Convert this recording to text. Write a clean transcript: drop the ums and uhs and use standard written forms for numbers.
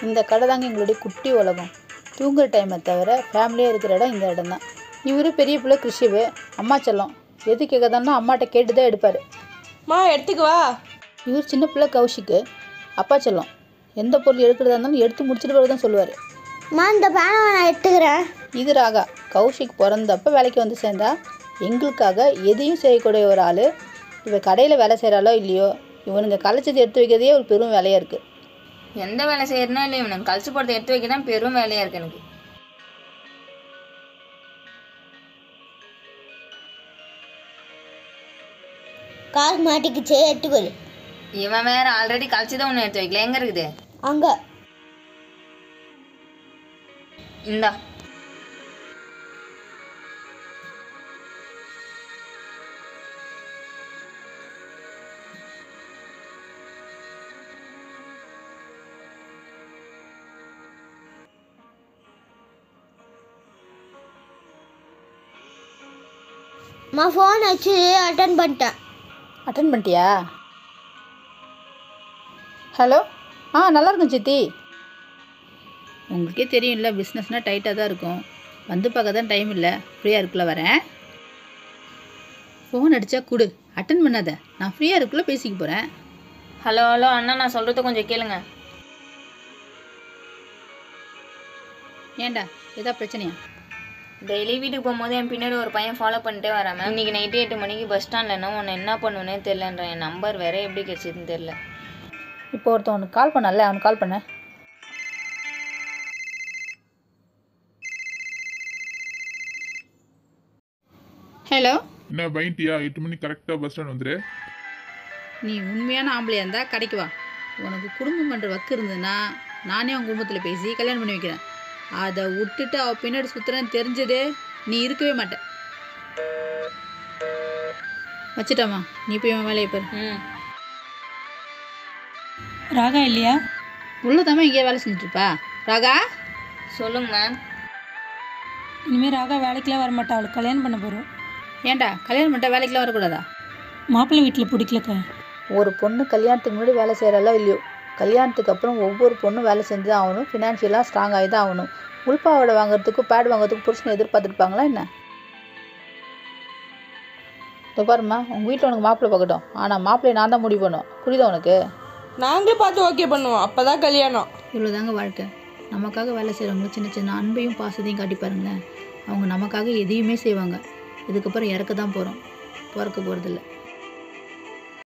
இந்த கடை தாங்க எங்களுடைய குட்டி உலகம். தூங்குற டைமை தவிர ஃபேமிலியாக இருக்கிற இடம் இந்த இடம் தான். இவர் பெரிய பிள்ளை கிருஷிவு, அம்மா செல்லம். எது கேட்கதான்னா அம்மாட்ட கேட்டு தான் எடுப்பார். எடுத்துக்குவா. இவர் சின்ன பிள்ளை கௌஷிக்கு, அப்பா செல்லம். எந்த பொருள் எடுக்கிறதா இருந்தாலும் எடுத்து முடிச்சுட்டு பிறகு தான் சொல்லுவார். இந்த பேனை நான் எடுத்துக்கிறேன். இது ராகா. கௌஷிக் பிறந்தப்போ வேலைக்கு வந்து சேர்ந்தா. எங்களுக்காக எதையும் செய்யக்கூடிய ஒரு ஆள். இவ கடையில் வேலை செய்கிறாலோ இல்லையோ, இவனுங்க களைச்சது எடுத்து வைக்கிறதே ஒரு பெரும் வேலையாக இருக்குது. எந்த வேலை செய்யறனோ இல்லை, இவனுக்கு கழிச்சு போடுறத எடுத்து வைக்க தான் பெரும் வேலையாக இருக்குது எனக்கு. கால் மாட்டிக்கிச்சே, எடுத்துக்கொள்ளு. இவன் வேற ஆல்ரெடி கழிச்சு தான் ஒன்று எடுத்து வைக்கல. எங்கே இருக்குது? அங்கே. இந்தா. ஃபோன் வச்சு அட்டன் பண்ணிட்டேன். அட்டன் பண்ணிட்டியா? ஹலோ. நல்லா இருக்கும் சித்தி. உங்களுக்கே தெரியும்ல, பிஸ்னஸ்னால் டைட்டாக தான் இருக்கும். வந்து பார்க்க தான் டைம் இல்லை. ஃப்ரீயாக இருக்குள்ள வரேன். ஃபோன் அடித்தா கொடு, அட்டன் பண்ணாத. நான் ஃப்ரீயாக இருக்குள்ள பேசிக்க போகிறேன். ஹலோ ஹலோ அண்ணா, நான் சொல்கிறத கொஞ்சம் கேளுங்க. ஏண்டா, ஏதா பிரச்சனையா? டெய்லி வீட்டுக்கு போகும்போது என் பின்னாடி ஒரு பையன் ஃபாலோ பண்ணிட்டே வராம. இன்றைக்கி நைட்டு 8 மணிக்கு பஸ் ஸ்டாண்டில் உன்னை என்ன பண்ணுவேனே தெரிலன்ற. என் நம்பர் வேறு எப்படி கிடைச்சதுன்னு தெரில. இப்போ ஒருத்தவனுக்கு கால் பண்ணல, அவனுக்கு கால் பண்ண. ஹலோ. என்ன வைண்டியா? 8 மணிக்கு கரெக்டாக பஸ் ஸ்டாண்ட் வந்துரு. நீ உண்மையான ஆம்பளையா இருந்தால் கடைக்கு வா. உனக்கு குடும்பம் பண்ணுற வக்கு இருந்ததுன்னா நானே அவன் குடும்பத்தில் பேசி கல்யாணம் பண்ணி வைக்கிறேன். அதை விட்டுட்டு அவள் பின்னாடி சுற்றுறேன்னு தெரிஞ்சதே நீ இருக்கவே மாட்டேன். வச்சுட்டாமா, நீ போய் அவன் வேலையை பாரு. ராகா இல்லையா? உள்ளதாம்மா இங்கேயே வேலை செஞ்சுட்ருப்பா. ராகா, சொல்லுங்க மேம். இனிமேல் ராகா வேலைக்கெலாம் வரமாட்டா, அவளுக்கு கல்யாணம் பண்ண போகிறோம். ஏன்டா கல்யாணம் பண்ணிட்டா வேலைக்கெலாம் வரக்கூடாதா? மாப்பிள்ளை வீட்டில் பிடிக்கலக்கா. ஒரு பொண்ணு கல்யாணத்துக்கு முன்னாடி வேலை செய்கிறாலோ இல்லையோ, கல்யாணத்துக்கு அப்புறம் ஒவ்வொரு பொண்ணும் வேலை செஞ்சு தான் ஆகணும். ஃபினான்ஷியலாக ஸ்ட்ராங் ஆகி தான் ஆகணும். உள்பாவோட வாங்குறதுக்கும் பேட் வாங்குறதுக்கும் புருஷனை எதிர்பார்த்துருப்பாங்களா என்ன? இப்போ பாருமா, உங்கள் வீட்டில் உனக்கு மாப்பிள்ளை பார்க்கட்டும். ஆனால் மாப்பிள்ளையை நான் தான் முடிவு பண்ணுவோம். புரியுதா உனக்கு? நாங்களும் பார்த்து ஓகே பண்ணுவோம், அப்போ தான் கல்யாணம். இவ்வளோதாங்க வாழ்க்கை. நமக்காக வேலை செய்கிறவங்க சின்ன சின்ன அன்பையும் பாசத்தையும் காட்டி பாருங்களேன். அவங்க நமக்காக எதையுமே செய்வாங்க. இதுக்கப்புறம் இறக்க தான் போகிறோம், பிறக்க போகிறதில்ல.